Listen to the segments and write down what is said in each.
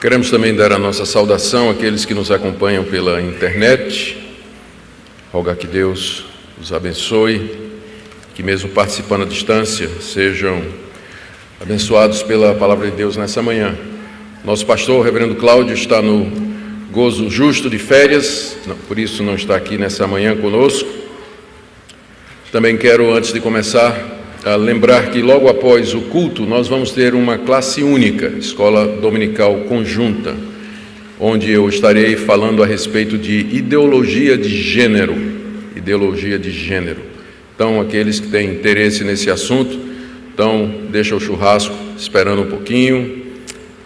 Queremos também dar a nossa saudação àqueles que nos acompanham pela internet. Rogar que Deus os abençoe, que mesmo participando à distância, sejam abençoados pela palavra de Deus nessa manhã. Nosso pastor, o reverendo Cláudio, está no gozo justo de férias, por isso não está aqui nessa manhã conosco. Também quero, antes de começar, lembrar que logo após o culto nós vamos ter uma classe única, escola dominical conjunta, onde eu estarei falando a respeito de ideologia de gênero. Então, aqueles que têm interesse nesse assunto, então deixa o churrasco esperando um pouquinho,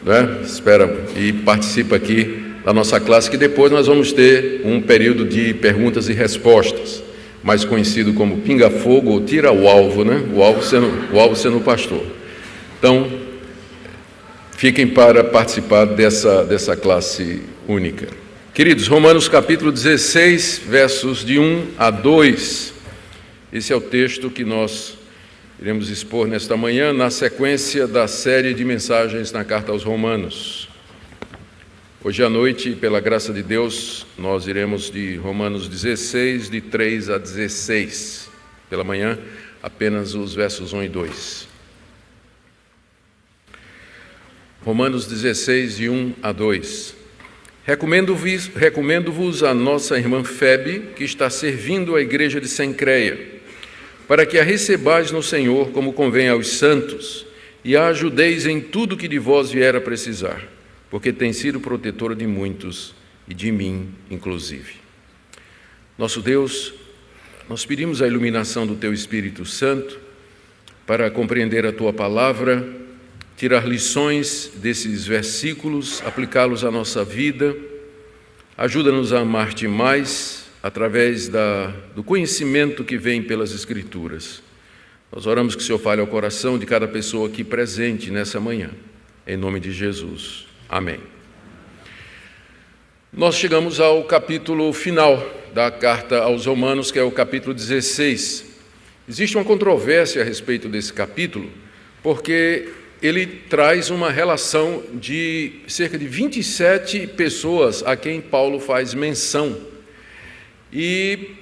né? Espera e participa aqui da nossa classe, que depois nós vamos ter um período de perguntas e respostas, mais conhecido como pinga-fogo ou tira o alvo, né? O alvo sendo o pastor. Então, fiquem para participar dessa classe única. Queridos, Romanos capítulo 16, versos de 1 a 2. Esse é o texto que nós iremos expor nesta manhã, na sequência da série de mensagens na carta aos Romanos. Hoje à noite, pela graça de Deus, nós iremos de Romanos 16, de 3 a 16. Pela manhã, apenas os versos 1 e 2. Romanos 16, de 1 a 2. Recomendo-vos a nossa irmã Febe, que está servindo a igreja de Cencreia, para que a recebais no Senhor como convém aos santos, e a ajudeis em tudo que de vós vier a precisar, porque tem sido protetora de muitos e de mim, inclusive. Nosso Deus, nós pedimos a iluminação do Teu Espírito Santo para compreender a Tua palavra, tirar lições desses versículos, aplicá-los à nossa vida. Ajuda-nos a amar-Te mais através do conhecimento que vem pelas Escrituras. Nós oramos que o Senhor fale ao coração de cada pessoa aqui presente nessa manhã, em nome de Jesus. Amém. Nós chegamos ao capítulo final da carta aos Romanos, que é o capítulo 16. Existe uma controvérsia a respeito desse capítulo, porque ele traz uma relação de cerca de 27 pessoas a quem Paulo faz menção. E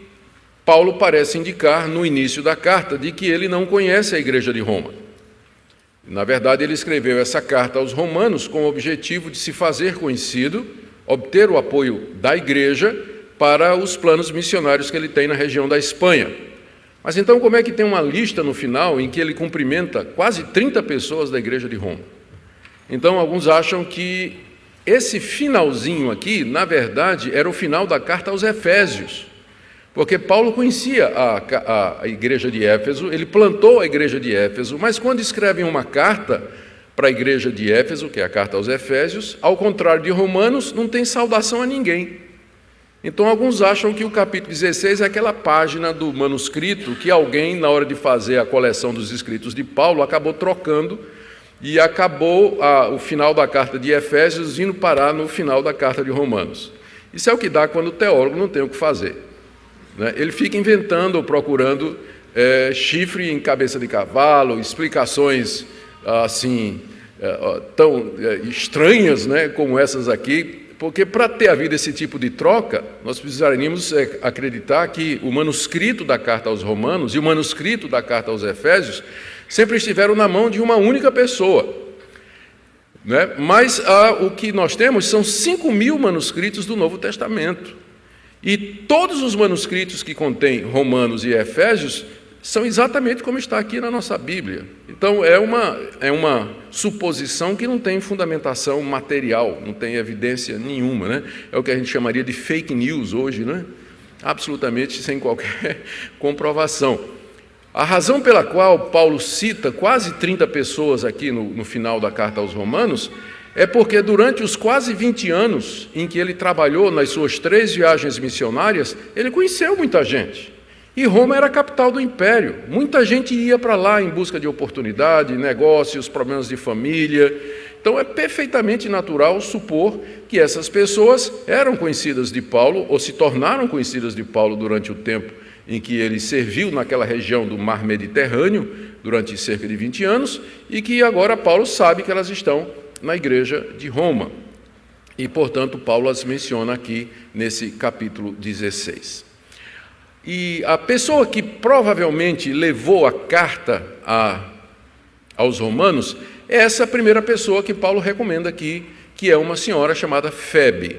Paulo parece indicar no início da carta de que ele não conhece a igreja de Roma. Na verdade, ele escreveu essa carta aos Romanos com o objetivo de se fazer conhecido, obter o apoio da igreja para os planos missionários que ele tem na região da Espanha. Mas então, como é que tem uma lista no final em que ele cumprimenta quase 30 pessoas da igreja de Roma? Então, alguns acham que esse finalzinho aqui, na verdade, era o final da carta aos Efésios, porque Paulo conhecia a igreja de Éfeso, ele plantou a igreja de Éfeso, mas quando escrevem uma carta para a igreja de Éfeso, que é a carta aos Efésios, ao contrário de Romanos, não tem saudação a ninguém. Então, alguns acham que o capítulo 16 é aquela página do manuscrito que alguém, na hora de fazer a coleção dos escritos de Paulo, acabou trocando e acabou o final da carta de Efésios indo parar no final da carta de Romanos. Isso é o que dá quando o teólogo não tem o que fazer. Ele fica inventando ou procurando chifre em cabeça de cavalo, explicações assim tão estranhas, né, como essas aqui, porque para ter havido esse tipo de troca, nós precisaríamos acreditar que o manuscrito da carta aos Romanos e o manuscrito da carta aos Efésios sempre estiveram na mão de uma única pessoa. Né? Mas o que nós temos são 5.000 manuscritos do Novo Testamento. E todos os manuscritos que contêm Romanos e Efésios são exatamente como está aqui na nossa Bíblia. Então, é uma suposição que não tem fundamentação material, não tem evidência nenhuma, né? É o que a gente chamaria de fake news hoje, né? Absolutamente sem qualquer comprovação. A razão pela qual Paulo cita quase 30 pessoas aqui no final da carta aos Romanos é porque durante os quase 20 anos em que ele trabalhou nas suas 3 viagens missionárias, ele conheceu muita gente. E Roma era a capital do império. Muita gente ia para lá em busca de oportunidade, negócios, problemas de família. Então é perfeitamente natural supor que essas pessoas eram conhecidas de Paulo ou se tornaram conhecidas de Paulo durante o tempo em que ele serviu naquela região do Mar Mediterrâneo durante cerca de 20 anos e que agora Paulo sabe que elas estão na igreja de Roma. e, portanto, Paulo as menciona aqui nesse capítulo 16. E a pessoa que provavelmente levou a carta aos romanos é essa primeira pessoa que Paulo recomenda aqui, que é uma senhora chamada Febe.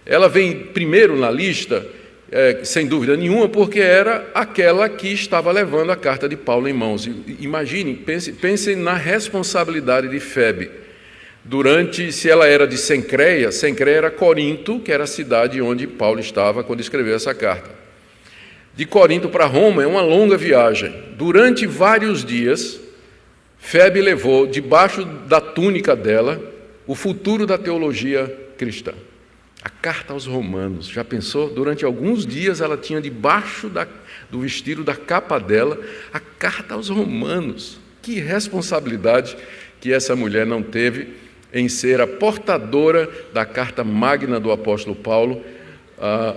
Ela vem primeiro na lista, sem dúvida nenhuma, porque era aquela que estava levando a carta de Paulo em mãos. Imaginem, pensem na responsabilidade de Febe. Se ela era de Cencreia era Corinto, que era a cidade onde Paulo estava quando escreveu essa carta. De Corinto para Roma é uma longa viagem. Durante vários dias, Febe levou debaixo da túnica dela o futuro da teologia cristã. A carta aos romanos, já pensou? Durante alguns dias ela tinha debaixo do vestido da capa dela a carta aos romanos. Que responsabilidade que essa mulher não teve em ser a portadora da carta magna do apóstolo Paulo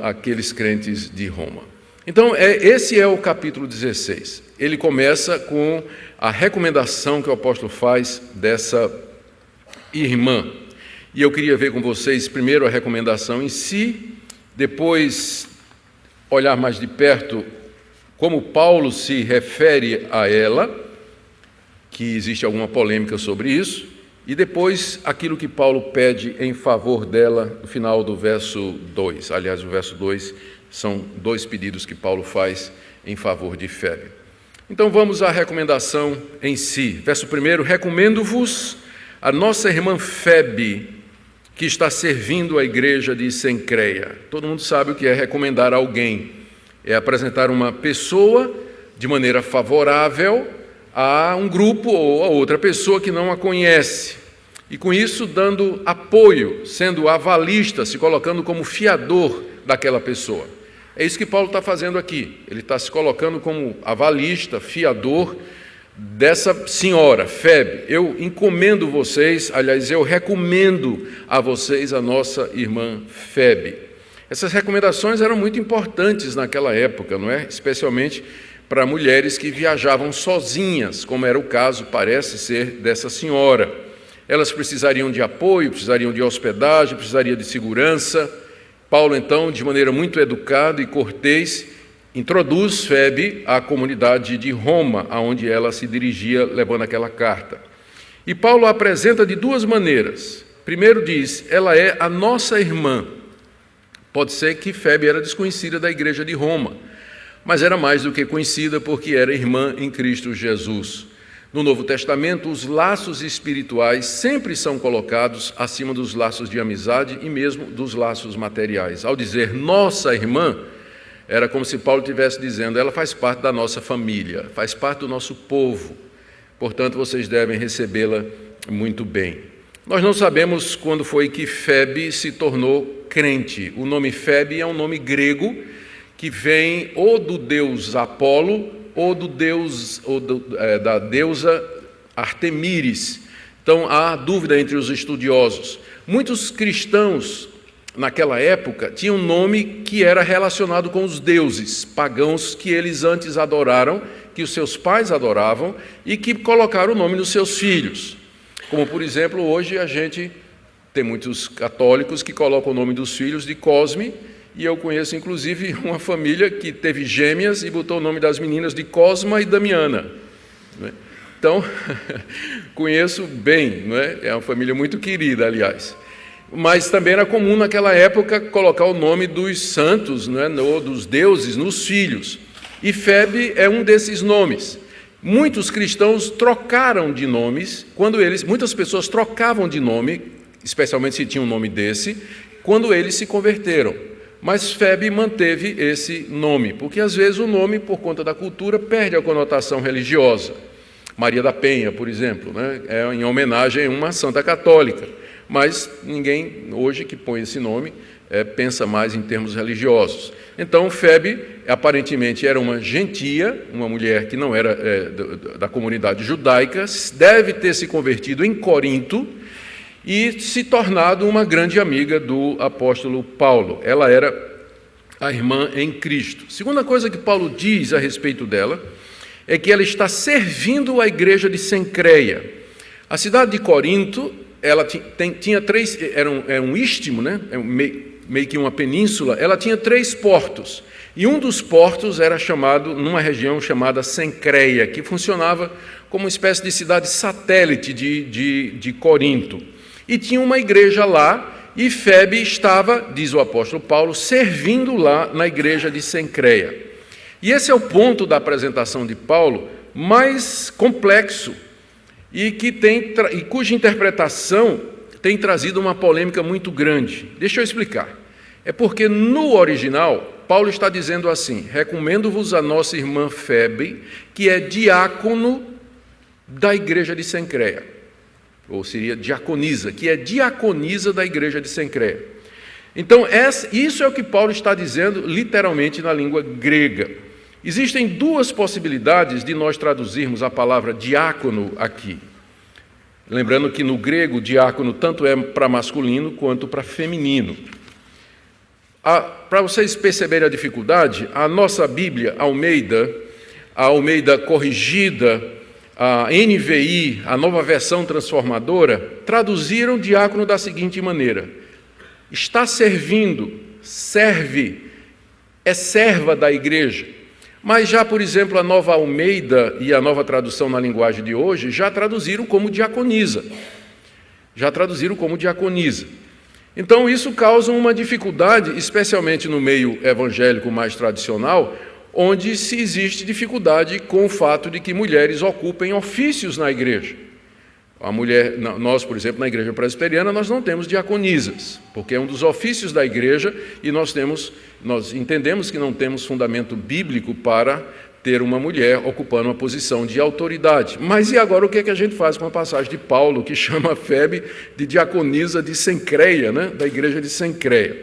àqueles crentes de Roma. Então, esse é o capítulo 16. Ele começa com a recomendação que o apóstolo faz dessa irmã. E eu queria ver com vocês primeiro a recomendação em si, depois olhar mais de perto como Paulo se refere a ela, que existe alguma polêmica sobre isso, e depois aquilo que Paulo pede em favor dela no final do verso 2. Aliás, o verso 2 são 2 pedidos que Paulo faz em favor de Febe. Então vamos à recomendação em si. Verso 1: recomendo-vos a nossa irmã Febe, que está servindo a igreja de Cencreia. Todo mundo sabe o que é recomendar alguém. É apresentar uma pessoa de maneira favorável a um grupo ou a outra pessoa que não a conhece. E com isso dando apoio, sendo avalista, se colocando como fiador daquela pessoa. É isso que Paulo está fazendo aqui. Ele está se colocando como avalista, fiador dessa senhora, Febe. Eu encomendo vocês, aliás, eu recomendo a vocês a nossa irmã Febe. Essas recomendações eram muito importantes naquela época, não é? Especialmente para mulheres que viajavam sozinhas, como era o caso, parece ser, dessa senhora. Elas precisariam de apoio, precisariam de hospedagem, precisariam de segurança. Paulo, então, de maneira muito educada e cortês, introduz Febe à comunidade de Roma, aonde ela se dirigia levando aquela carta. E Paulo a apresenta de 2 maneiras. Primeiro diz, ela é a nossa irmã. Pode ser que Febe era desconhecida da igreja de Roma, mas era mais do que conhecida porque era irmã em Cristo Jesus. No Novo Testamento, os laços espirituais sempre são colocados acima dos laços de amizade e mesmo dos laços materiais. Ao dizer nossa irmã, era como se Paulo estivesse dizendo, ela faz parte da nossa família, faz parte do nosso povo, portanto vocês devem recebê-la muito bem. Nós não sabemos quando foi que Febe se tornou crente. O nome Febe é um nome grego que vem ou do deus Apolo ou da deusa Artemíris. Então há dúvida entre os estudiosos. Muitos cristãos naquela época tinham um nome que era relacionado com os deuses pagãos que eles antes adoraram, que os seus pais adoravam e que colocaram o nome nos seus filhos. Como, por exemplo, hoje a gente tem muitos católicos que colocam o nome dos filhos de Cosme, e eu conheço, inclusive, uma família que teve gêmeas e botou o nome das meninas de Cosma e Damiana. Então, conheço bem, não é? É uma família muito querida, aliás. Mas também era comum naquela época colocar o nome dos santos, não é? Ou dos deuses nos filhos. E Febe é um desses nomes. Muitos cristãos trocaram de nomes, muitas pessoas trocavam de nome, especialmente se tinha um nome desse, quando eles se converteram. Mas Febe manteve esse nome, porque às vezes o nome, por conta da cultura, perde a conotação religiosa. Maria da Penha, por exemplo, né? É em homenagem a uma santa católica. Mas ninguém hoje que põe esse nome pensa mais em termos religiosos. Então, Febe aparentemente era uma gentia, uma mulher que não era da comunidade judaica, deve ter se convertido em Corinto e se tornado uma grande amiga do apóstolo Paulo. Ela era a irmã em Cristo. Segunda coisa que Paulo diz a respeito dela é que ela está servindo a igreja de Cencreia. A cidade de Corinto ela tinha três, era um istmo, né? Meio que uma península, ela tinha 3 portos. E um dos portos era chamado, numa região chamada Cencreia, que funcionava como uma espécie de cidade satélite de Corinto. E tinha uma igreja lá, e Febe estava, diz o apóstolo Paulo, servindo lá na igreja de Cencreia. E esse é o ponto da apresentação de Paulo mais complexo e cuja interpretação tem trazido uma polêmica muito grande. Deixa eu explicar. É porque no original, Paulo está dizendo assim: recomendo-vos a nossa irmã Febe, que é diácono da igreja de Cencreia, ou seria diaconisa, que é diaconisa da igreja de Cencreia. Então, isso é o que Paulo está dizendo literalmente na língua grega. Existem 2 possibilidades de nós traduzirmos a palavra diácono aqui. Lembrando que no grego, diácono tanto é para masculino quanto para feminino. Para vocês perceberem a dificuldade, a nossa Bíblia, a Almeida corrigida, a NVI, a nova versão transformadora, traduziram diácono da seguinte maneira: está servindo, serve, é serva da igreja. Mas já, por exemplo, a nova Almeida e a nova tradução na linguagem de hoje já traduziram como diaconisa. Então, isso causa uma dificuldade, especialmente no meio evangélico mais tradicional, onde se existe dificuldade com o fato de que mulheres ocupem ofícios na igreja. Nós, por exemplo, na igreja presbiteriana, nós não temos diaconisas, porque é um dos ofícios da igreja e nós entendemos que não temos fundamento bíblico para ter uma mulher ocupando uma posição de autoridade. Mas e agora o que é que a gente faz com a passagem de Paulo, que chama Febe de diaconisa de Cencreia, né? Da igreja de Cencreia?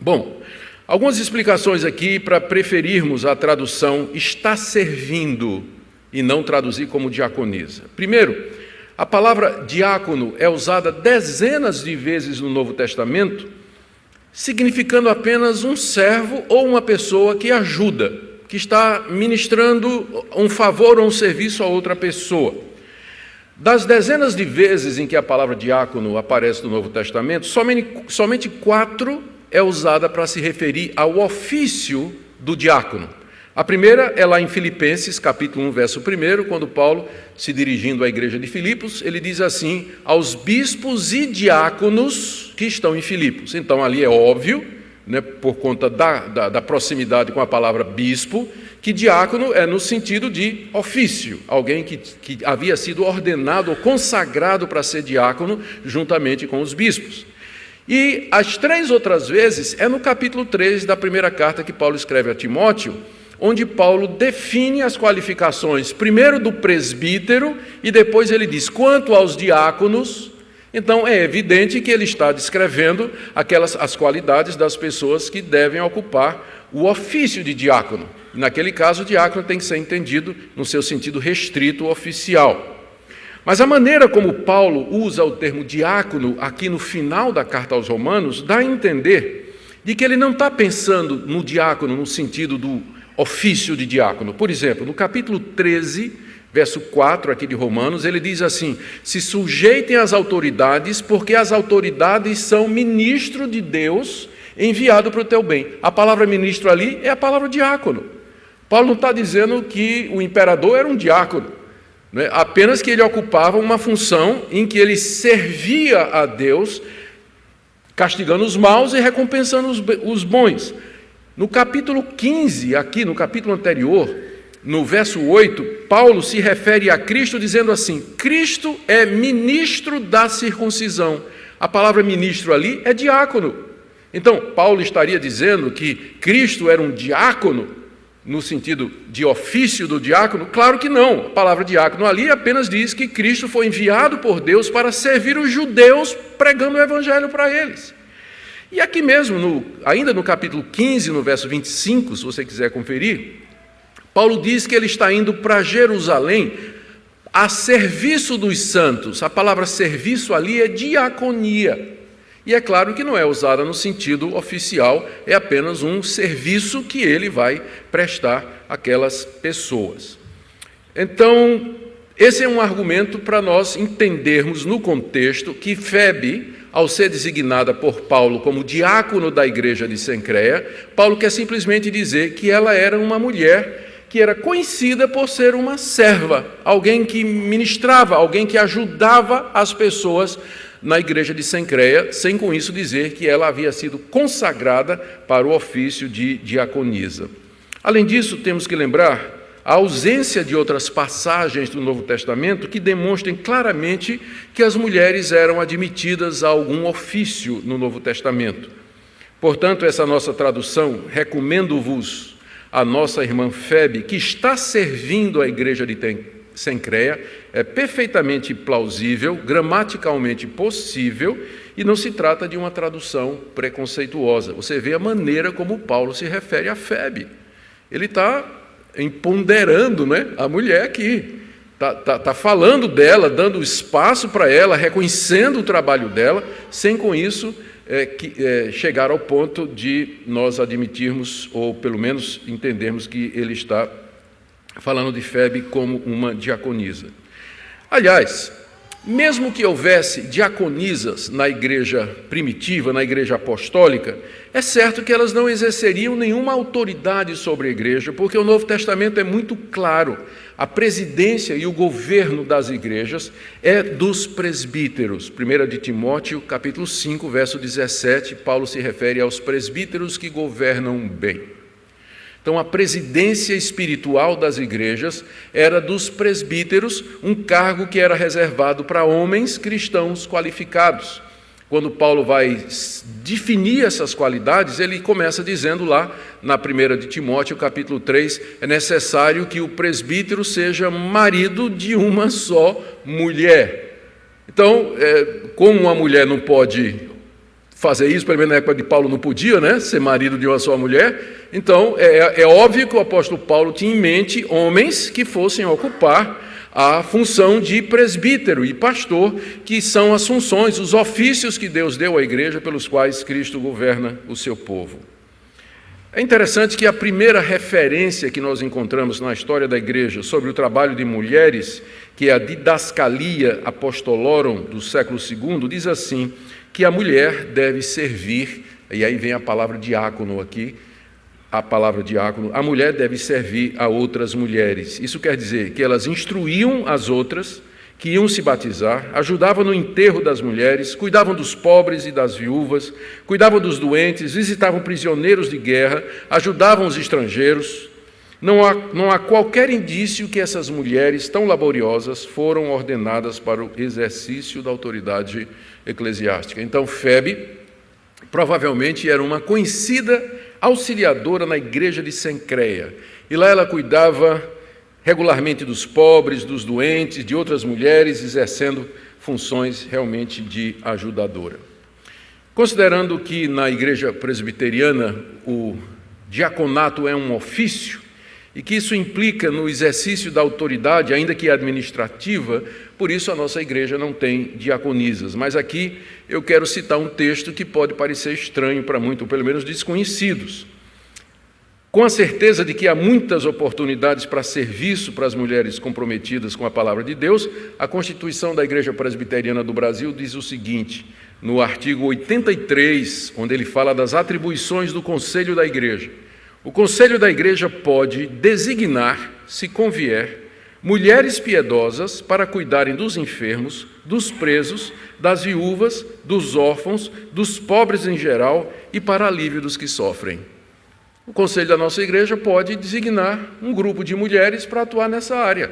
Bom, algumas explicações aqui para preferirmos a tradução está servindo e não traduzir como diaconisa. Primeiro, a palavra diácono é usada dezenas de vezes no Novo Testamento, significando apenas um servo ou uma pessoa que ajuda, que está ministrando um favor ou um serviço a outra pessoa. Das dezenas de vezes em que a palavra diácono aparece no Novo Testamento, somente 4 é usada para se referir ao ofício do diácono. A primeira é lá em Filipenses, capítulo 1, verso 1, quando Paulo, se dirigindo à igreja de Filipos, ele diz assim: aos bispos e diáconos que estão em Filipos. Então, ali é óbvio, né, por conta da proximidade com a palavra bispo, que diácono é no sentido de ofício, alguém que havia sido ordenado ou consagrado para ser diácono juntamente com os bispos. E as 3 outras vezes é no capítulo 3 da primeira carta que Paulo escreve a Timóteo, onde Paulo define as qualificações, primeiro do presbítero, e depois ele diz, quanto aos diáconos. Então é evidente que ele está descrevendo as qualidades das pessoas que devem ocupar o ofício de diácono. Naquele caso, o diácono tem que ser entendido no seu sentido restrito oficial. Mas a maneira como Paulo usa o termo diácono aqui no final da carta aos Romanos dá a entender de que ele não está pensando no diácono no sentido do ofício de diácono. Por exemplo, no capítulo 13, verso 4 aqui de Romanos, ele diz assim: se sujeitem às autoridades, porque as autoridades são ministro de Deus enviado para o teu bem. A palavra ministro ali é a palavra diácono. Paulo não está dizendo que o imperador era um diácono, né? Apenas que ele ocupava uma função em que ele servia a Deus, castigando os maus e recompensando os bons. No capítulo 15, aqui no capítulo anterior, no verso 8, Paulo se refere a Cristo dizendo assim: Cristo é ministro da circuncisão. A palavra ministro ali é diácono. Então, Paulo estaria dizendo que Cristo era um diácono, no sentido de ofício do diácono? Claro que não. A palavra diácono ali apenas diz que Cristo foi enviado por Deus para servir os judeus, pregando o evangelho para eles. E aqui mesmo, ainda no capítulo 15, no verso 25, se você quiser conferir, Paulo diz que ele está indo para Jerusalém a serviço dos santos. A palavra serviço ali é diaconia. E é claro que não é usada no sentido oficial, é apenas um serviço que ele vai prestar àquelas pessoas. Então, Esse é um argumento para nós entendermos no contexto que Febe, ao ser designada por Paulo como diácono da igreja de Cencreia, Paulo quer simplesmente dizer que ela era uma mulher que era conhecida por ser uma serva, alguém que ministrava, alguém que ajudava as pessoas na igreja de Cencreia, sem com isso dizer que ela havia sido consagrada para o ofício de diaconisa. Além disso, temos que lembrar a ausência de outras passagens do Novo Testamento que demonstrem claramente que as mulheres eram admitidas a algum ofício no Novo Testamento. Portanto, essa nossa tradução, recomendo-vos a nossa irmã Febe, que está servindo a igreja de Cencreia, é perfeitamente plausível, gramaticalmente possível, e não se trata de uma tradução preconceituosa. Você vê a maneira como Paulo se refere a Febe. Ele está empoderando, né, a mulher aqui, está falando dela, dando espaço para ela, reconhecendo o trabalho dela, sem com isso chegar ao ponto de nós admitirmos, ou pelo menos entendermos que ele está falando de Febe como uma diaconisa. Aliás, mesmo que houvesse diaconisas na igreja primitiva, na igreja apostólica, é certo que elas não exerceriam nenhuma autoridade sobre a igreja, porque o Novo Testamento é muito claro. A presidência e o governo das igrejas é dos presbíteros. 1 de Timóteo, capítulo 5, verso 17, Paulo se refere aos presbíteros que governam bem. Então, a presidência espiritual das igrejas era dos presbíteros, um cargo que era reservado para homens cristãos qualificados. Quando Paulo vai definir essas qualidades, ele começa dizendo lá, na 1 de Timóteo, capítulo 3, é necessário que o presbítero seja marido de uma só mulher. Então, como uma mulher não pode fazer isso, pelo menos na época de Paulo não podia, né, ser marido de uma só mulher, então é óbvio que o apóstolo Paulo tinha em mente homens que fossem ocupar a função de presbítero e pastor, que são as funções, os ofícios que Deus deu à igreja pelos quais Cristo governa o seu povo. É interessante que a primeira referência que nós encontramos na história da igreja sobre o trabalho de mulheres, que é a Didascalia Apostolorum do século II, diz assim, que a mulher deve servir, e aí vem a palavra diácono aqui, a mulher deve servir a outras mulheres. Isso quer dizer que elas instruíam as outras que iam se batizar, ajudavam no enterro das mulheres, cuidavam dos pobres e das viúvas, cuidavam dos doentes, visitavam prisioneiros de guerra, ajudavam os estrangeiros. Não há qualquer indício que essas mulheres tão laboriosas foram ordenadas para o exercício da autoridade eclesiástica. Então, Febe provavelmente era uma conhecida auxiliadora na igreja de Cencreia. E lá ela cuidava regularmente dos pobres, dos doentes, de outras mulheres, exercendo funções realmente de ajudadora. Considerando que na igreja presbiteriana o diaconato é um ofício, e que isso implica no exercício da autoridade, ainda que administrativa, por isso a nossa igreja não tem diaconisas. Mas aqui eu quero citar um texto que pode parecer estranho para muitos, ou pelo menos desconhecidos. Com a certeza de que há muitas oportunidades para serviço para as mulheres comprometidas com a palavra de Deus, a Constituição da Igreja Presbiteriana do Brasil diz o seguinte, no artigo 83, onde ele fala das atribuições do Conselho da Igreja. O Conselho da Igreja pode designar, se convier, mulheres piedosas para cuidarem dos enfermos, dos presos, das viúvas, dos órfãos, dos pobres em geral e para alívio dos que sofrem. O Conselho da nossa igreja pode designar um grupo de mulheres para atuar nessa área.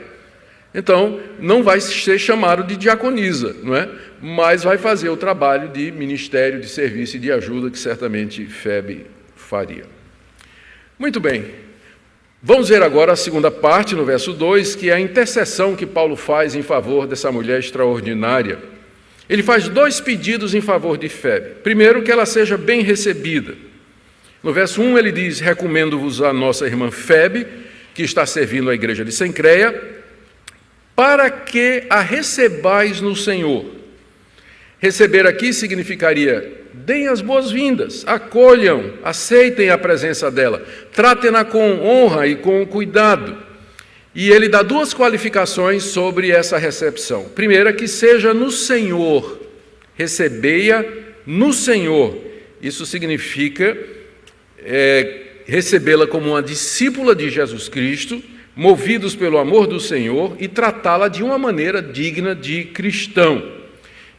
Então, não vai ser chamado de diaconisa, não é? Mas vai fazer o trabalho de ministério, de serviço e de ajuda que certamente Febe faria. Muito bem, vamos ver agora a segunda parte, no verso 2, que é a intercessão que Paulo faz em favor dessa mulher extraordinária. Ele faz dois pedidos em favor de Febe. Primeiro, que ela seja bem recebida. No verso 1 ele diz, recomendo-vos a nossa irmã Febe, que está servindo a igreja de Cencreia, para que a recebais no Senhor. Receber aqui significaria, deem as boas-vindas, acolham, aceitem a presença dela, tratem-na com honra e com cuidado. E ele dá duas qualificações sobre essa recepção. Primeira, que seja no Senhor, recebei-a no Senhor. Isso significa recebê-la como uma discípula de Jesus Cristo, movidos pelo amor do Senhor, e tratá-la de uma maneira digna de cristão.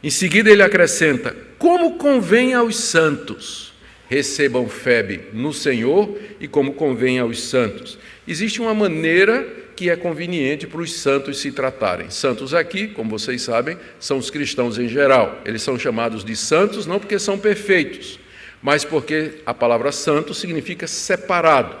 Em seguida ele acrescenta, como convém aos santos, recebam Febe no Senhor e como convém aos santos. Existe uma maneira que é conveniente para os santos se tratarem. Santos aqui, como vocês sabem, são os cristãos em geral. Eles são chamados de santos não porque são perfeitos, mas porque a palavra santo significa separado.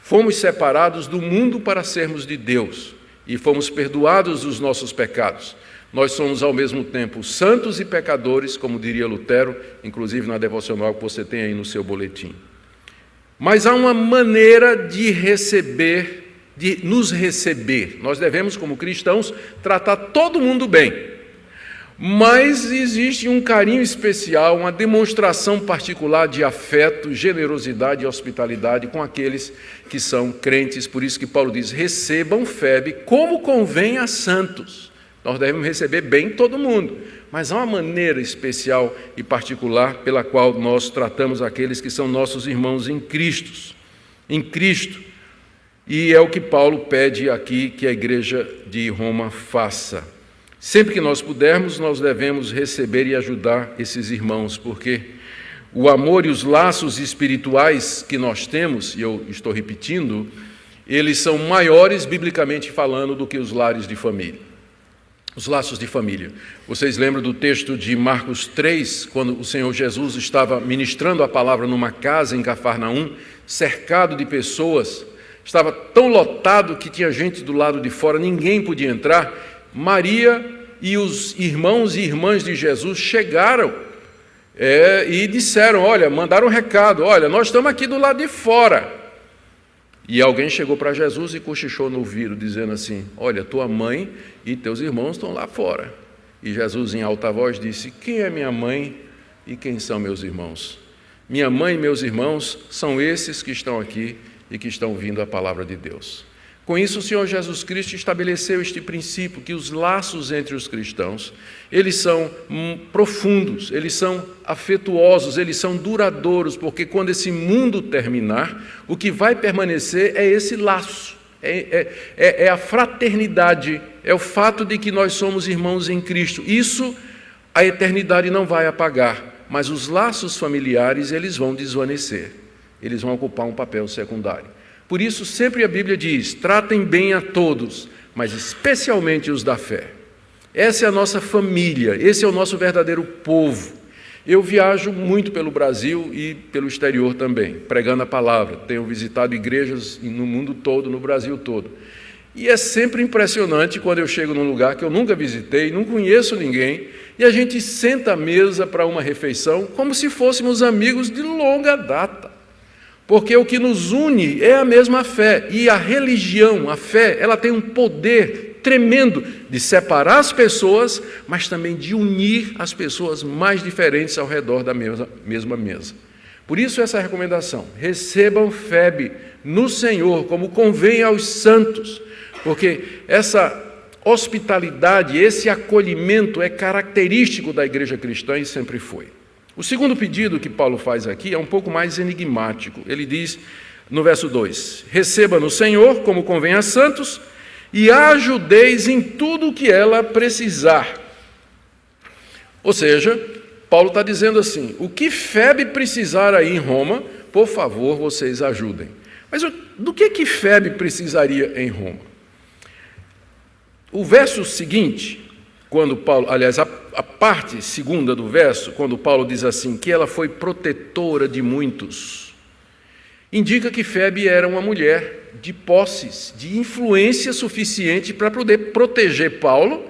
Fomos separados do mundo para sermos de Deus e fomos perdoados dos nossos pecados. Nós somos ao mesmo tempo santos e pecadores, como diria Lutero, inclusive na devocional que você tem aí no seu boletim. Mas há uma maneira de receber, de nos receber. Nós devemos, como cristãos, tratar todo mundo bem. Mas existe um carinho especial, uma demonstração particular de afeto, generosidade e hospitalidade com aqueles que são crentes. Por isso que Paulo diz, recebam Febe como convém a santos. Nós devemos receber bem todo mundo, mas há uma maneira especial e particular pela qual nós tratamos aqueles que são nossos irmãos em Cristo. E é o que Paulo pede aqui que a igreja de Roma faça. Sempre que nós pudermos, nós devemos receber e ajudar esses irmãos, porque o amor e os laços espirituais que nós temos, e eu estou repetindo, eles são maiores, biblicamente falando, do que os lares de família. Os laços de família. Vocês lembram do texto de Marcos 3, quando o Senhor Jesus estava ministrando a palavra numa casa em Cafarnaum, cercado de pessoas, estava tão lotado que tinha gente do lado de fora, ninguém podia entrar. Maria e os irmãos e irmãs de Jesus chegaram e disseram, olha, mandaram um recado, olha, nós estamos aqui do lado de fora. E alguém chegou para Jesus e cochichou no ouvido, dizendo assim, olha, tua mãe e teus irmãos estão lá fora. E Jesus, em alta voz, disse, quem é minha mãe e quem são meus irmãos? Minha mãe e meus irmãos são esses que estão aqui e que estão ouvindo a palavra de Deus. Com isso, o Senhor Jesus Cristo estabeleceu este princípio, que os laços entre os cristãos, eles são profundos, eles são afetuosos, eles são duradouros, porque quando esse mundo terminar, o que vai permanecer é esse laço, é a fraternidade, é o fato de que nós somos irmãos em Cristo. Isso a eternidade não vai apagar, mas os laços familiares, eles vão desvanecer, eles vão ocupar um papel secundário. Por isso, sempre a Bíblia diz, tratem bem a todos, mas especialmente os da fé. Essa é a nossa família, esse é o nosso verdadeiro povo. Eu viajo muito pelo Brasil e pelo exterior também, pregando a palavra. Tenho visitado igrejas no mundo todo, no Brasil todo. E é sempre impressionante quando eu chego num lugar que eu nunca visitei, não conheço ninguém, e a gente senta à mesa para uma refeição como se fôssemos amigos de longa data. Porque o que nos une é a mesma fé, e a religião, a fé, ela tem um poder tremendo de separar as pessoas, mas também de unir as pessoas mais diferentes ao redor da mesma mesa. Por isso essa recomendação, recebam Febe no Senhor, como convém aos santos, porque essa hospitalidade, esse acolhimento é característico da igreja cristã e sempre foi. O segundo pedido que Paulo faz aqui é um pouco mais enigmático. Ele diz, no verso 2, receba no Senhor, como convém a santos, e a ajudeis em tudo o que ela precisar. Ou seja, Paulo está dizendo assim, o que Febe precisar aí em Roma, por favor, vocês ajudem. Mas do que Febe precisaria em Roma? O verso seguinte, quando Paulo, aliás, a parte segunda do verso, quando Paulo diz assim, que ela foi protetora de muitos, indica que Febe era uma mulher de posses, de influência suficiente para poder proteger Paulo,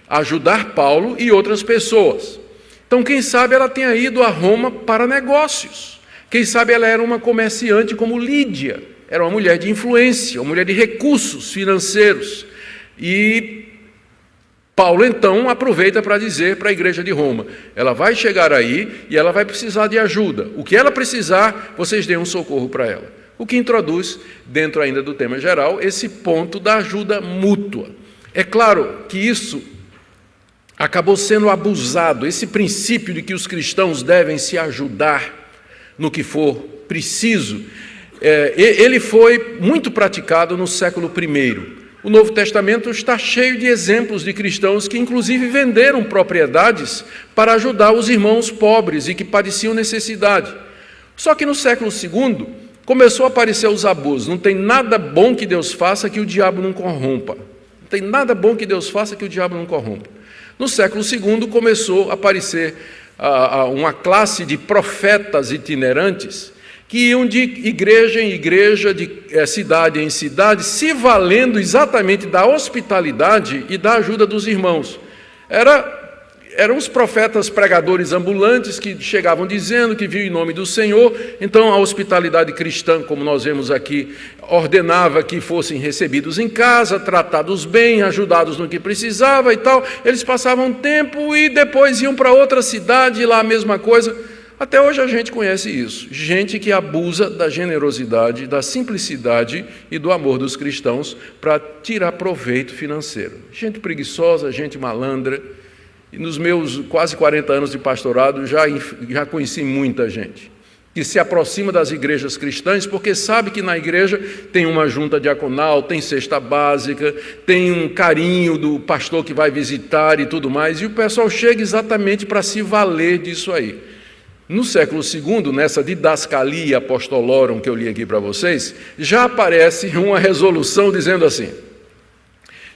ajudar Paulo e outras pessoas. Então, quem sabe ela tenha ido a Roma para negócios. Quem sabe ela era uma comerciante como Lídia, era uma mulher de influência, uma mulher de recursos financeiros. E Paulo, então, aproveita para dizer para a igreja de Roma, ela vai chegar aí e ela vai precisar de ajuda. O que ela precisar, vocês deem um socorro para ela. o que introduz, dentro ainda do tema geral, esse ponto da ajuda mútua. É claro que isso acabou sendo abusado, esse princípio de que os cristãos devem se ajudar no que for preciso, ele foi muito praticado no século I. O Novo Testamento está cheio de exemplos de cristãos que, inclusive, venderam propriedades para ajudar os irmãos pobres e que padeciam necessidade. Só que no século II começou a aparecer os abusos. Não tem nada bom que Deus faça que o diabo não corrompa. Não tem nada bom que Deus faça que o diabo não corrompa. No século II começou a aparecer uma classe de profetas itinerantes que iam de igreja em igreja, de cidade em cidade, se valendo exatamente da hospitalidade e da ajuda dos irmãos. Eram os profetas pregadores ambulantes que chegavam dizendo que viam em nome do Senhor. Então a hospitalidade cristã, como nós vemos aqui, ordenava que fossem recebidos em casa, tratados bem, ajudados no que precisava e tal. Eles passavam tempo e depois iam para outra cidade e lá a mesma coisa. Até hoje a gente conhece isso, gente que abusa da generosidade, da simplicidade e do amor dos cristãos para tirar proveito financeiro. Gente preguiçosa, gente malandra. E nos meus quase 40 anos de pastorado já conheci muita gente que se aproxima das igrejas cristãs porque sabe que na igreja tem uma junta diaconal, tem cesta básica, tem um carinho do pastor que vai visitar e tudo mais, e o pessoal chega exatamente para se valer disso aí. No século II, nessa didascalia apostolorum que eu li aqui para vocês, já aparece uma resolução dizendo assim: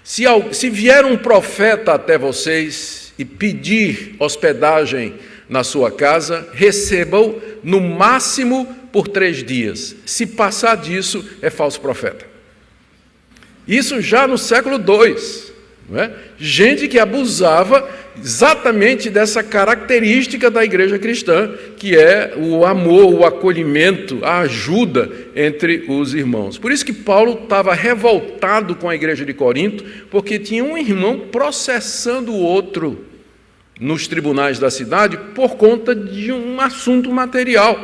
se vier um profeta até vocês e pedir hospedagem na sua casa, recebam no máximo por 3 dias. Se passar disso, é falso profeta. Isso já no século II. Não é? Gente que abusava exatamente dessa característica da igreja cristã, que é o amor, o acolhimento, a ajuda entre os irmãos. Por isso que Paulo estava revoltado com a igreja de Corinto, porque tinha um irmão processando o outro nos tribunais da cidade por conta de um assunto material,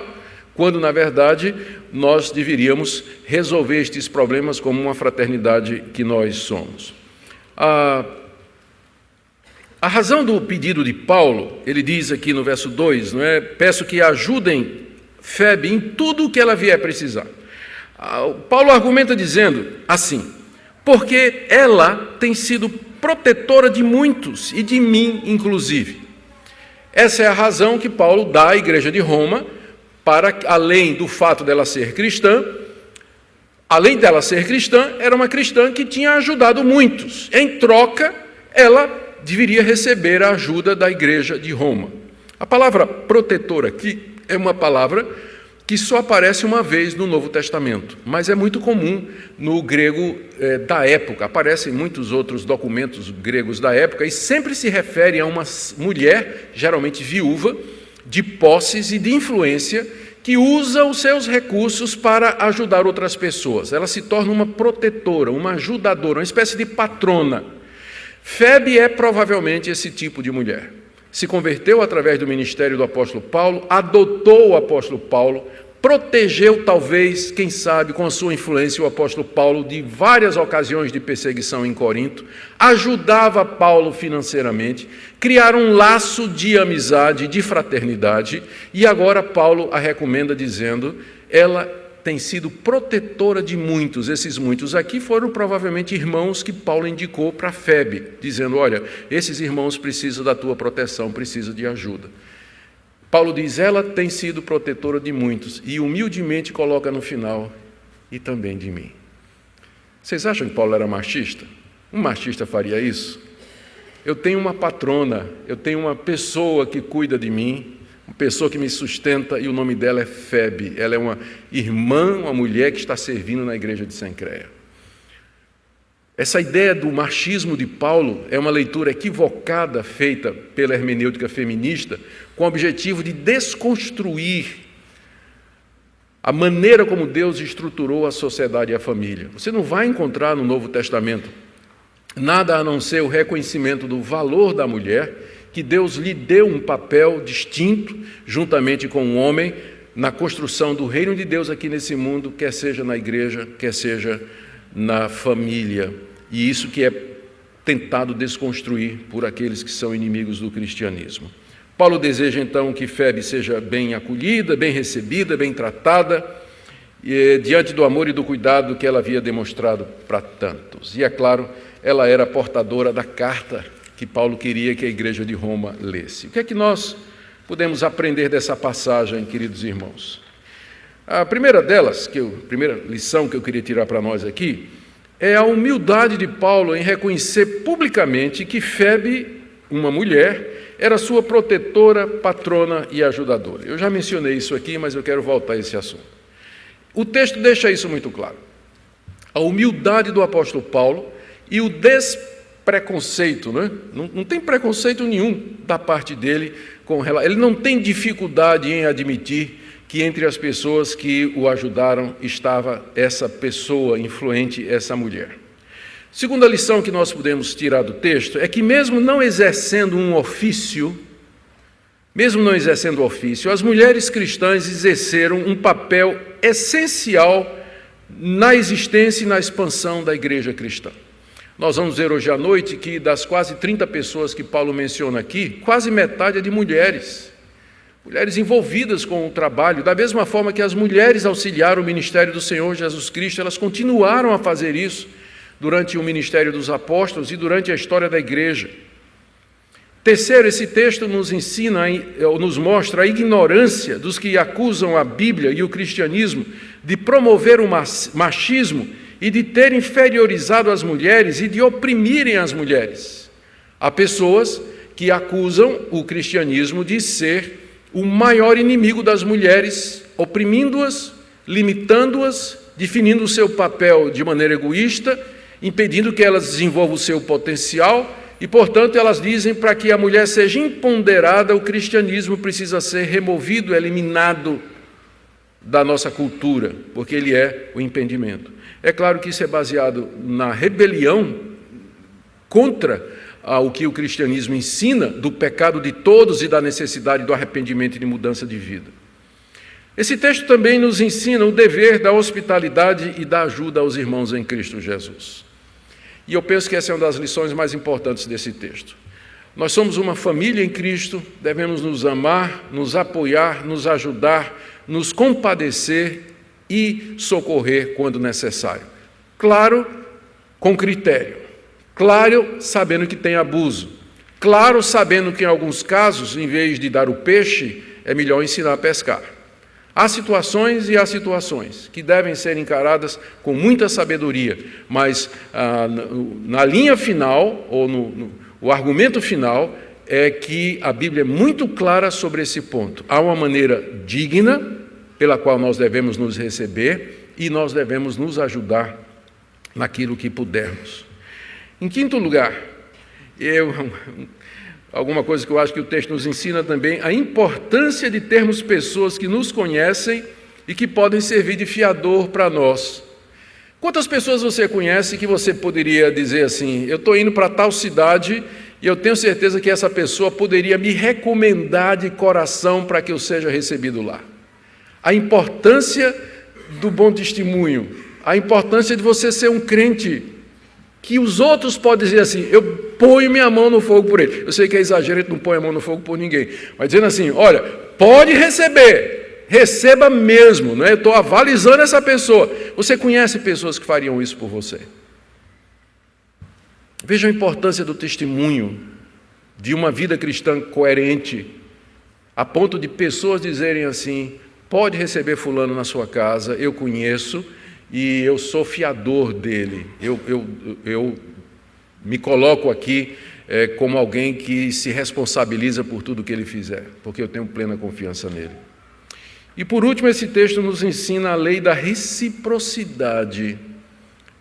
quando, na verdade, nós deveríamos resolver estes problemas como uma fraternidade que nós somos. A razão do pedido de Paulo, ele diz aqui no verso 2, não é? Peço que ajudem Febe em tudo o que ela vier precisar. Paulo argumenta dizendo assim: porque ela tem sido protetora de muitos e de mim, inclusive. Essa é a razão que Paulo dá à igreja de Roma, para, além do fato dela ser cristã, era uma cristã que tinha ajudado muitos. Em troca, ela deveria receber a ajuda da igreja de Roma. A palavra protetor aqui é uma palavra que só aparece uma vez no Novo Testamento, mas é muito comum no grego da época. Aparece em muitos outros documentos gregos da época e sempre se refere a uma mulher, geralmente viúva, de posses e de influência, que usa os seus recursos para ajudar outras pessoas. Ela se torna uma protetora, uma ajudadora, uma espécie de patrona. Febe é provavelmente esse tipo de mulher. Se converteu através do ministério do apóstolo Paulo, adotou o apóstolo Paulo, protegeu talvez, quem sabe, com a sua influência, o apóstolo Paulo de várias ocasiões de perseguição em Corinto, ajudava Paulo financeiramente, criaram um laço de amizade, de fraternidade, e agora Paulo a recomenda dizendo: ela tem sido protetora de muitos. Esses muitos aqui foram provavelmente irmãos que Paulo indicou para Febe, dizendo: olha, esses irmãos precisam da tua proteção, precisam de ajuda. Paulo diz: ela tem sido protetora de muitos, e humildemente coloca no final: e também de mim. Vocês acham que Paulo era machista? Um machista faria isso? Eu tenho uma patrona, eu tenho uma pessoa que cuida de mim, uma pessoa que me sustenta, e o nome dela é Febe. Ela é uma irmã, uma mulher que está servindo na igreja de Cencreia. Essa ideia do machismo de Paulo é uma leitura equivocada feita pela hermenêutica feminista com o objetivo de desconstruir a maneira como Deus estruturou a sociedade e a família. Você não vai encontrar no Novo Testamento nada a não ser o reconhecimento do valor da mulher, que Deus lhe deu um papel distinto, juntamente com o homem, na construção do reino de Deus aqui nesse mundo, quer seja na igreja, quer seja na família. E isso que é tentado desconstruir por aqueles que são inimigos do cristianismo. Paulo deseja então que Febe seja bem acolhida, bem recebida, bem tratada, diante do amor e do cuidado que ela havia demonstrado para tantos. E é claro, ela era portadora da carta que Paulo queria que a igreja de Roma lesse. O que é que nós podemos aprender dessa passagem, queridos irmãos? A primeira delas, a primeira lição que eu queria tirar para nós aqui, é a humildade de Paulo em reconhecer publicamente que Febe, uma mulher, era sua protetora, patrona e ajudadora. Eu já mencionei isso aqui, mas eu quero voltar a esse assunto. O texto deixa isso muito claro. A humildade do apóstolo Paulo e o despreconceito, né? Não tem preconceito nenhum da parte dele com relação. Ele não tem dificuldade em admitir que entre as pessoas que o ajudaram estava essa pessoa influente, essa mulher. Segunda lição que nós podemos tirar do texto é que mesmo não exercendo ofício, as mulheres cristãs exerceram um papel essencial na existência e na expansão da igreja cristã. Nós vamos ver hoje à noite que das quase 30 pessoas que Paulo menciona aqui, quase metade é de mulheres. Mulheres envolvidas com o trabalho, da mesma forma que as mulheres auxiliaram o ministério do Senhor Jesus Cristo, elas continuaram a fazer isso durante o ministério dos apóstolos e durante a história da igreja. Terceiro, esse texto nos ensina, ou nos mostra a ignorância dos que acusam a Bíblia e o cristianismo de promover o machismo e de ter inferiorizado as mulheres e de oprimirem as mulheres. Há pessoas que acusam o cristianismo de ser o maior inimigo das mulheres, oprimindo-as, limitando-as, definindo o seu papel de maneira egoísta, impedindo que elas desenvolvam o seu potencial e, portanto, elas dizem para que a mulher seja empoderada, o cristianismo precisa ser removido, eliminado da nossa cultura, porque ele é o impedimento. É claro que isso é baseado na rebelião contra o que o cristianismo ensina do pecado de todos e da necessidade do arrependimento e de mudança de vida. Esse texto também nos ensina o dever da hospitalidade e da ajuda aos irmãos em Cristo Jesus. E eu penso que essa é uma das lições mais importantes desse texto. Nós somos uma família em Cristo, devemos nos amar, nos apoiar, nos ajudar, nos compadecer e socorrer quando necessário. Claro, com critério. Claro, sabendo que tem abuso. Claro, sabendo que em alguns casos, em vez de dar o peixe, é melhor ensinar a pescar. Há situações e há situações que devem ser encaradas com muita sabedoria, mas na linha final, ou o argumento final, é que a Bíblia é muito clara sobre esse ponto. Há uma maneira digna pela qual nós devemos nos receber e nós devemos nos ajudar naquilo que pudermos. Em quinto lugar, alguma coisa que eu acho que o texto nos ensina também, a importância de termos pessoas que nos conhecem e que podem servir de fiador para nós. Quantas pessoas você conhece que você poderia dizer assim, eu estou indo para tal cidade e eu tenho certeza que essa pessoa poderia me recomendar de coração para que eu seja recebido lá? A importância do bom testemunho, a importância de você ser um crente que os outros podem dizer assim, eu ponho minha mão no fogo por ele. Eu sei que é exagero, a gente não põe a mão no fogo por ninguém. Mas dizendo assim, olha, pode receber, receba mesmo, né? Eu estou avalizando essa pessoa. Você conhece pessoas que fariam isso por você? Veja a importância do testemunho de uma vida cristã coerente, a ponto de pessoas dizerem assim, pode receber fulano na sua casa, eu conheço, e eu sou fiador dele, eu me coloco aqui como alguém que se responsabiliza por tudo que ele fizer, porque eu tenho plena confiança nele. E por último, esse texto nos ensina a lei da reciprocidade.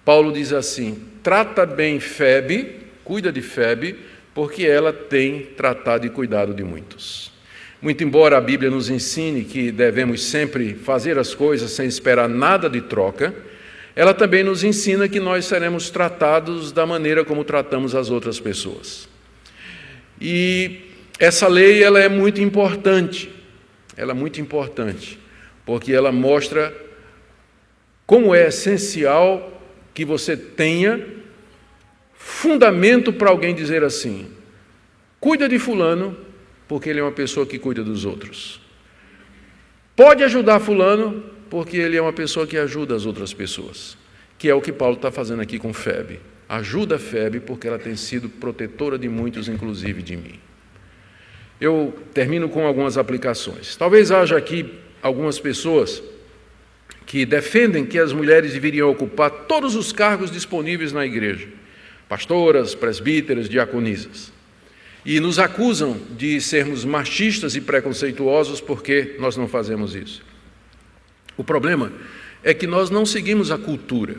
Paulo diz assim, trata bem Febe, cuida de Febe, porque ela tem tratado e cuidado de muitos. Muito embora a Bíblia nos ensine que devemos sempre fazer as coisas sem esperar nada de troca, ela também nos ensina que nós seremos tratados da maneira como tratamos as outras pessoas. E essa lei ela é muito importante, porque ela mostra como é essencial que você tenha fundamento para alguém dizer assim: cuida de fulano, porque ele é uma pessoa que cuida dos outros. Pode ajudar fulano, porque ele é uma pessoa que ajuda as outras pessoas, que é o que Paulo está fazendo aqui com Febe. Ajuda Febe, porque ela tem sido protetora de muitos, inclusive de mim. Eu termino com algumas aplicações. Talvez haja aqui algumas pessoas que defendem que as mulheres deveriam ocupar todos os cargos disponíveis na igreja, pastoras, presbíteras, diaconisas, e nos acusam de sermos machistas e preconceituosos porque nós não fazemos isso. O problema é que nós não seguimos a cultura.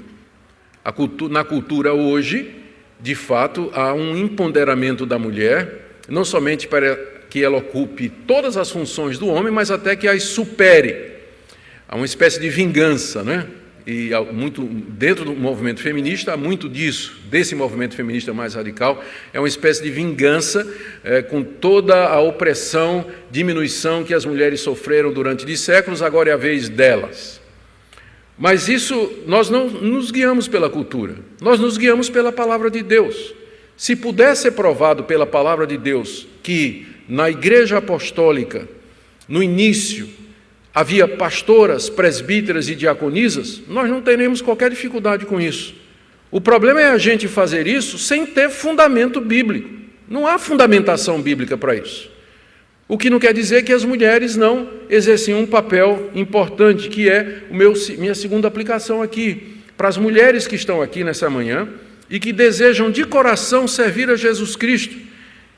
Na cultura hoje, de fato, há um empoderamento da mulher, não somente para que ela ocupe todas as funções do homem, mas até que as supere. Há uma espécie de vingança, né? E dentro do movimento feminista há muito disso, desse movimento feminista mais radical, é uma espécie de vingança com toda a opressão, diminuição que as mulheres sofreram durante séculos, agora é a vez delas. Mas isso, nós não nos guiamos pela cultura, nós nos guiamos pela palavra de Deus. Se puder ser provado pela palavra de Deus que na igreja apostólica, no início, havia pastoras, presbíteras e diaconisas, nós não teremos qualquer dificuldade com isso. O problema é a gente fazer isso sem ter fundamento bíblico. Não há fundamentação bíblica para isso. O que não quer dizer que as mulheres não exerciam um papel importante, que é minha segunda aplicação aqui. Para as mulheres que estão aqui nessa manhã e que desejam de coração servir a Jesus Cristo,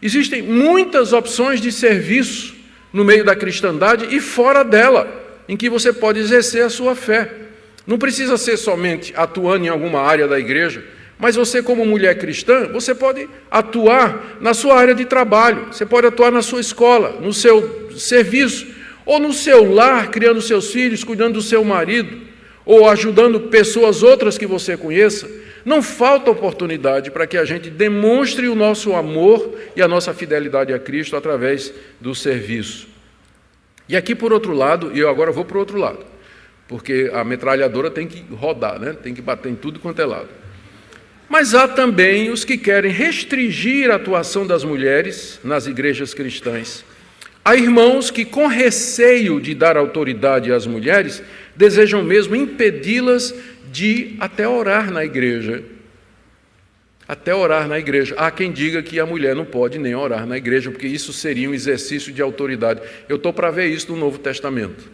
existem muitas opções de serviço no meio da cristandade e fora dela, em que você pode exercer a sua fé. Não precisa ser somente atuando em alguma área da igreja, mas você, como mulher cristã, você pode atuar na sua área de trabalho, você pode atuar na sua escola, no seu serviço, ou no seu lar, criando seus filhos, cuidando do seu marido, ou ajudando pessoas outras que você conheça. Não falta oportunidade para que a gente demonstre o nosso amor e a nossa fidelidade a Cristo através do serviço. E aqui, por outro lado, e eu agora vou para o outro lado, porque a metralhadora tem que rodar, né? Tem que bater em tudo quanto é lado. Mas há também os que querem restringir a atuação das mulheres nas igrejas cristãs. Há irmãos que, com receio de dar autoridade às mulheres, desejam mesmo impedi-las de até orar na igreja. Até orar na igreja. Há quem diga que a mulher não pode nem orar na igreja, porque isso seria um exercício de autoridade. Eu estou para ver isso no Novo Testamento.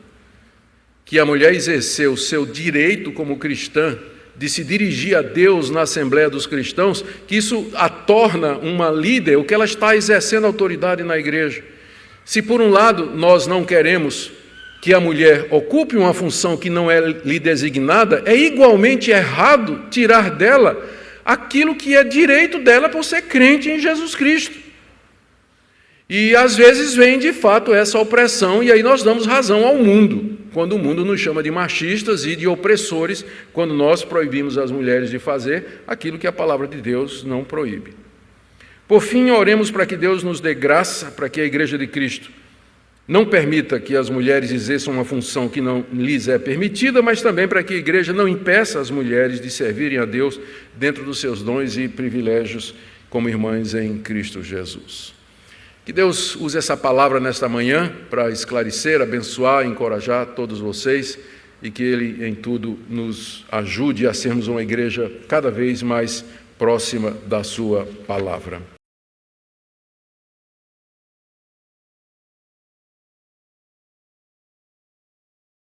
Que a mulher exerceu o seu direito como cristã de se dirigir a Deus na Assembleia dos Cristãos, que isso a torna uma líder, o que ela está exercendo autoridade na igreja. Se por um lado nós não queremos que a mulher ocupe uma função que não é lhe designada, é igualmente errado tirar dela aquilo que é direito dela por ser crente em Jesus Cristo. E às vezes vem de fato essa opressão, e aí nós damos razão ao mundo, quando o mundo nos chama de machistas e de opressores, quando nós proibimos as mulheres de fazer aquilo que a palavra de Deus não proíbe. Por fim, oremos para que Deus nos dê graça, para que a Igreja de Cristo não permita que as mulheres exerçam uma função que não lhes é permitida, mas também para que a Igreja não impeça as mulheres de servirem a Deus dentro dos seus dons e privilégios como irmãs em Cristo Jesus. Que Deus use essa palavra nesta manhã para esclarecer, abençoar, encorajar todos vocês e que Ele em tudo nos ajude a sermos uma igreja cada vez mais próxima da sua palavra.